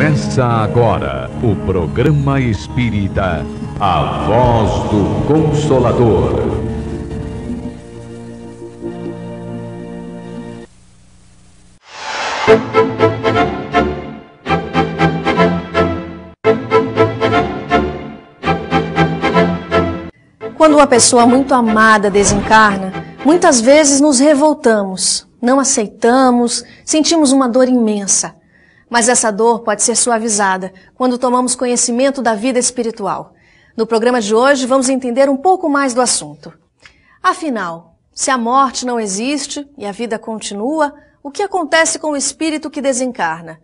Começa agora o programa espírita A Voz do Consolador. Quando uma pessoa muito amada desencarna, muitas vezes nos revoltamos, não aceitamos, sentimos uma dor imensa. Mas essa dor pode ser suavizada quando tomamos conhecimento da vida espiritual. No programa de hoje vamos entender um pouco mais do assunto. Afinal, se a morte não existe e a vida continua, o que acontece com o espírito que desencarna?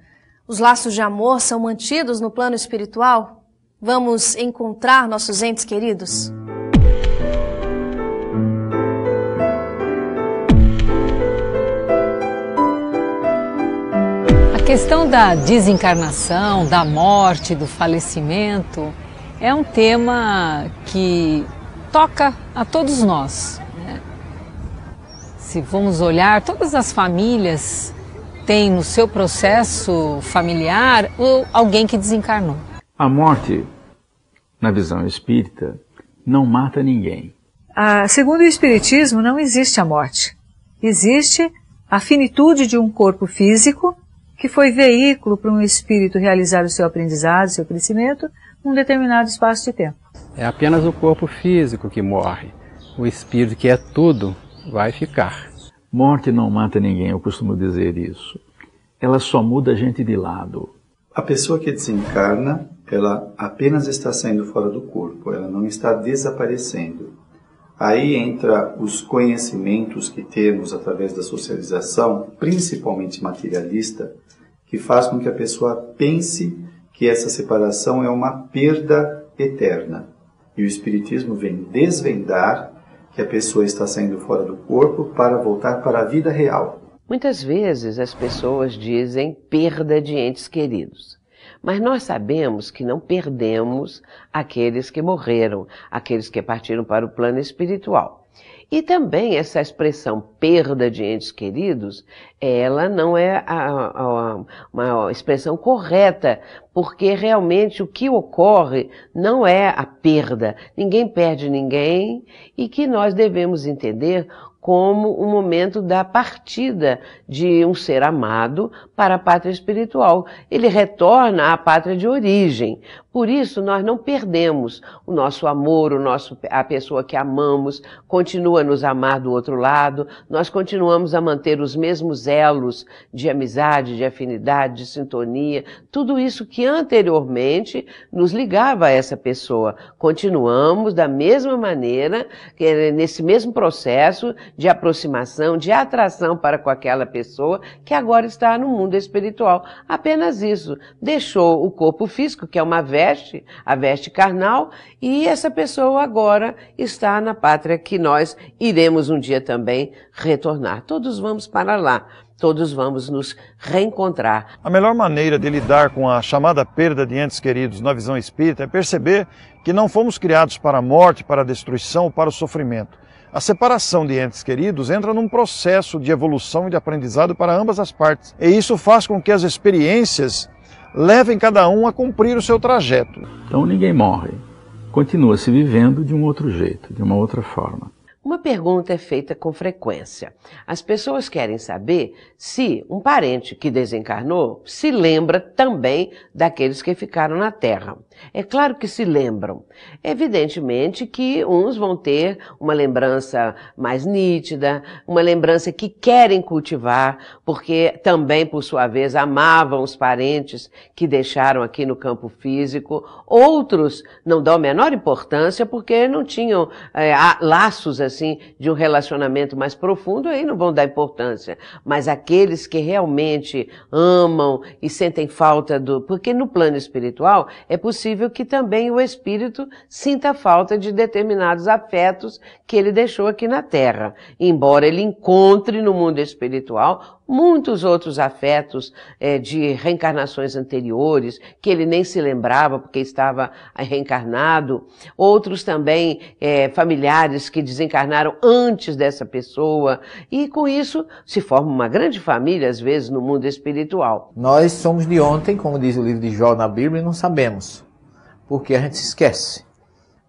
Os laços de amor são mantidos no plano espiritual? Vamos encontrar nossos entes queridos? A questão da desencarnação, da morte, do falecimento é um tema que toca a todos nós, né? Se vamos olhar, todas as famílias têm no seu processo familiar alguém que desencarnou. A morte, na visão espírita, não mata ninguém. Segundo o Espiritismo, não existe a morte. Existe a finitude de um corpo físico que foi veículo para um espírito realizar o seu aprendizado, o seu crescimento, num determinado espaço de tempo. É apenas o corpo físico que morre. O espírito, que é tudo, vai ficar. Morte não mata ninguém, eu costumo dizer isso. Ela só muda a gente de lado. A pessoa que desencarna, ela apenas está saindo fora do corpo, ela não está desaparecendo. Aí entra os conhecimentos que temos através da socialização, principalmente materialista, que faz com que a pessoa pense que essa separação é uma perda eterna. E o Espiritismo vem desvendar que a pessoa está saindo fora do corpo para voltar para a vida real. Muitas vezes as pessoas dizem perda de entes queridos. Mas nós sabemos que não perdemos aqueles que morreram, aqueles que partiram para o plano espiritual. E também essa expressão perda de entes queridos, ela não é uma expressão correta, porque realmente o que ocorre não é a perda. Ninguém perde ninguém e que nós devemos entender como o momento da partida de um ser amado para a pátria espiritual. Ele retorna à pátria de origem. Por isso, nós não perdemos o nosso amor, a pessoa que amamos, continua a nos amar do outro lado, nós continuamos a manter os mesmos elos de amizade, de afinidade, de sintonia, tudo isso que anteriormente nos ligava a essa pessoa. Continuamos da mesma maneira, nesse mesmo processo de aproximação, de atração para com aquela pessoa que agora está no mundo espiritual. Apenas isso. Deixou o corpo físico, que é uma veste, a veste carnal, e essa pessoa agora está na pátria que nós iremos um dia também retornar. Todos vamos para lá. Todos vamos nos reencontrar. A melhor maneira de lidar com a chamada perda de entes queridos na visão espírita é perceber que não fomos criados para a morte, para a destruição ou para o sofrimento. A separação de entes queridos entra num processo de evolução e de aprendizado para ambas as partes. E isso faz com que as experiências levem cada um a cumprir o seu trajeto. Então ninguém morre. Continua se vivendo de um outro jeito, de uma outra forma. Uma pergunta é feita com frequência. As pessoas querem saber se um parente que desencarnou se lembra também daqueles que ficaram na Terra. É claro que se lembram. Evidentemente que uns vão ter uma lembrança mais nítida, uma lembrança que querem cultivar, porque também, por sua vez, amavam os parentes que deixaram aqui no campo físico. Outros não dão a menor importância porque não tinham laços assim de um relacionamento mais profundo, aí não vão dar importância. Mas aqueles que realmente amam e sentem falta porque no plano espiritual é possível que também o espírito sinta falta de determinados afetos que ele deixou aqui na Terra. Embora ele encontre no mundo espiritual muitos outros afetos de reencarnações anteriores, que ele nem se lembrava porque estava reencarnado, outros também familiares que desencarnaram antes dessa pessoa, e com isso se forma uma grande família, às vezes, no mundo espiritual. Nós somos de ontem, como diz o livro de Jó na Bíblia, e não sabemos, porque a gente se esquece.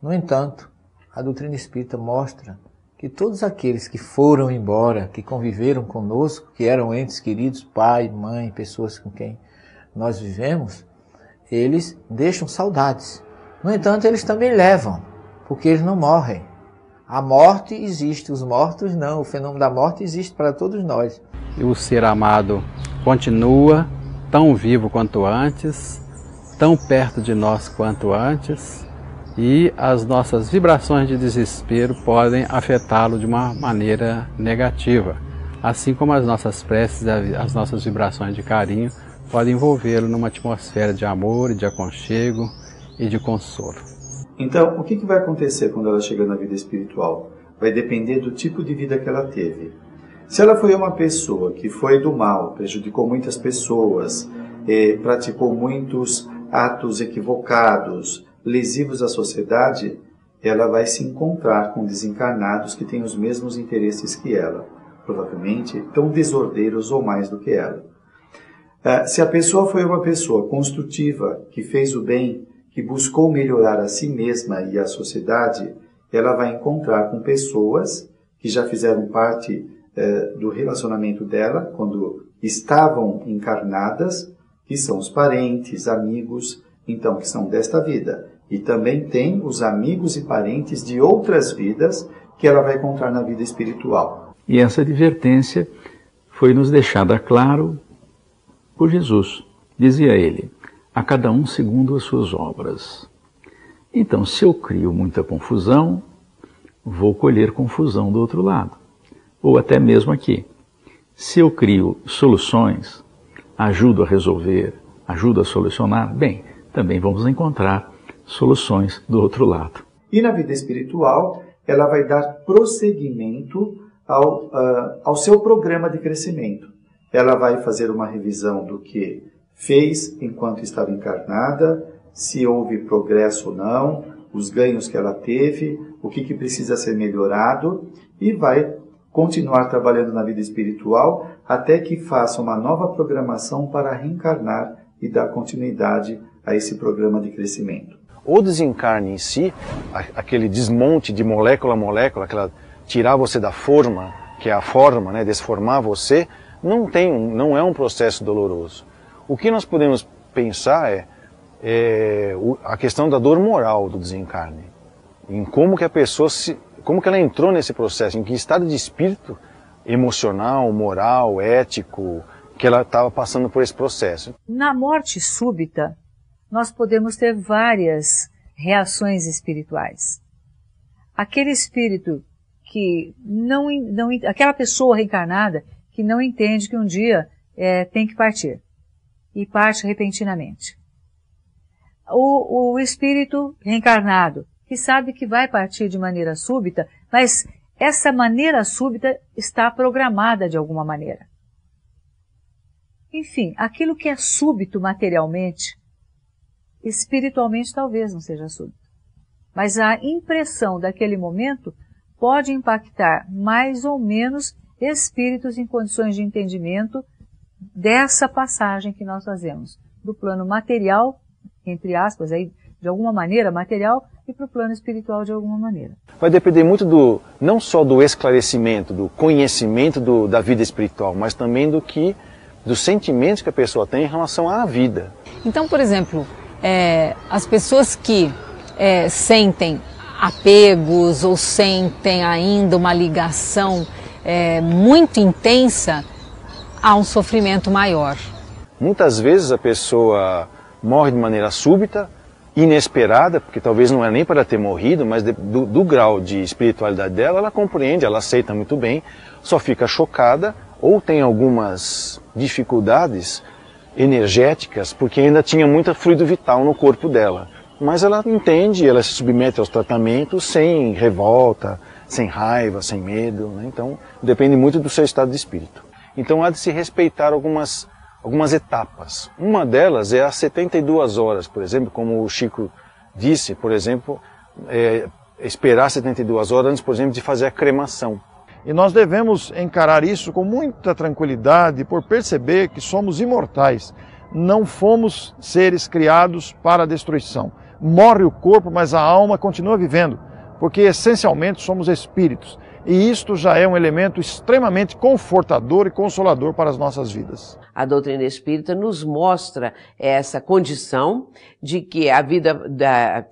No entanto, a doutrina espírita mostra que todos aqueles que foram embora, que conviveram conosco, que eram entes queridos, pai, mãe, pessoas com quem nós vivemos, eles deixam saudades. No entanto, eles também levam, porque eles não morrem. A morte existe, os mortos não, o fenômeno da morte existe para todos nós. E o ser amado continua tão vivo quanto antes, tão perto de nós quanto antes, e as nossas vibrações de desespero podem afetá-lo de uma maneira negativa, assim como as nossas preces, as nossas vibrações de carinho podem envolvê-lo numa atmosfera de amor, de aconchego e de consolo. Então, o que vai acontecer quando ela chega na vida espiritual? Vai depender do tipo de vida que ela teve. Se ela foi uma pessoa que foi do mal, prejudicou muitas pessoas, praticou muitos atos equivocados, lesivos à sociedade, ela vai se encontrar com desencarnados que têm os mesmos interesses que ela, provavelmente tão desordeiros ou mais do que ela. Se a pessoa foi uma pessoa construtiva, que fez o bem, que buscou melhorar a si mesma e a sociedade, ela vai encontrar com pessoas que já fizeram parte do relacionamento dela, quando estavam encarnadas, que são os parentes, amigos, então, que são desta vida. E também tem os amigos e parentes de outras vidas que ela vai encontrar na vida espiritual. E essa advertência foi nos deixada claro por Jesus. Dizia ele, a cada um segundo as suas obras. Então, se eu crio muita confusão, vou colher confusão do outro lado. Ou até mesmo aqui. Se eu crio soluções, ajudo a resolver, ajudo a solucionar, bem, também vamos encontrar soluções do outro lado. E na vida espiritual, ela vai dar prosseguimento ao seu programa de crescimento. Ela vai fazer uma revisão do que fez enquanto estava encarnada, se houve progresso ou não, os ganhos que ela teve, o que precisa ser melhorado, e vai continuar trabalhando na vida espiritual até que faça uma nova programação para reencarnar e dar continuidade a esse programa de crescimento. O desencarne em si, aquele desmonte de molécula a molécula, tirar você da forma, que é a forma, né, desformar você, não é um processo doloroso. O que nós podemos pensar é a questão da dor moral do desencarne, em como que a pessoa como que ela entrou nesse processo, em que estado de espírito emocional, moral, ético, que ela estava passando por esse processo. Na morte súbita, nós podemos ter várias reações espirituais. Aquele espírito que aquela pessoa reencarnada que não entende que um dia tem que partir e parte repentinamente. O espírito reencarnado que sabe que vai partir de maneira súbita, mas essa maneira súbita está programada de alguma maneira. Enfim, aquilo que é súbito materialmente, espiritualmente talvez não seja súbito. Mas a impressão daquele momento pode impactar mais ou menos espíritos em condições de entendimento dessa passagem que nós fazemos, do plano material, entre aspas, aí, de alguma maneira material, e para o plano espiritual de alguma maneira. Vai depender muito não só do esclarecimento, do conhecimento da vida espiritual, mas também dos sentimentos que a pessoa tem em relação à vida. Então, por exemplo, as pessoas que sentem apegos ou sentem ainda uma ligação muito intensa, há um sofrimento maior. Muitas vezes a pessoa morre de maneira súbita, inesperada, porque talvez não é nem para ter morrido, mas do grau de espiritualidade dela, ela compreende, ela aceita muito bem, só fica chocada ou tem algumas dificuldades energéticas, porque ainda tinha muito fluido vital no corpo dela. Mas ela entende, ela se submete aos tratamentos sem revolta, sem raiva, sem medo, né? Então depende muito do seu estado de espírito. Então há de se respeitar algumas etapas. Uma delas é as 72 horas, por exemplo, como o Chico disse, por exemplo, esperar 72 horas antes, por exemplo, de fazer a cremação. E nós devemos encarar isso com muita tranquilidade, por perceber que somos imortais. Não fomos seres criados para a destruição. Morre o corpo, mas a alma continua vivendo, porque essencialmente somos espíritos. E isto já é um elemento extremamente confortador e consolador para as nossas vidas. A doutrina espírita nos mostra essa condição de que a vida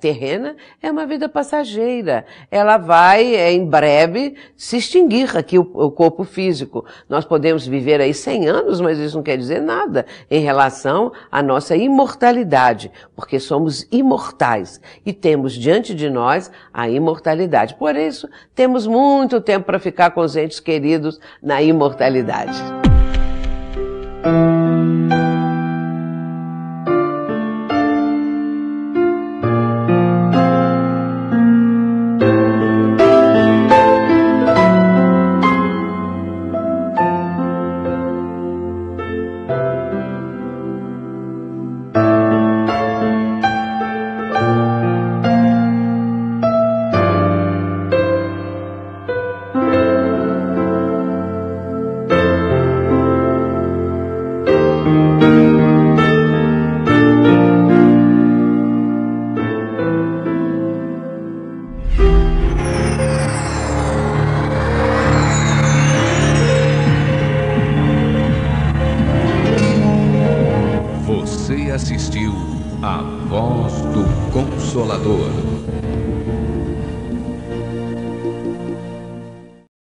terrena é uma vida passageira. Ela vai, em breve, se extinguir aqui o corpo físico. Nós podemos viver aí 100 anos, mas isso não quer dizer nada em relação à nossa imortalidade, porque somos imortais e temos diante de nós a imortalidade. Por isso, temos muito tempo para ficar com os entes queridos na imortalidade. Você assistiu A Voz do Consolador.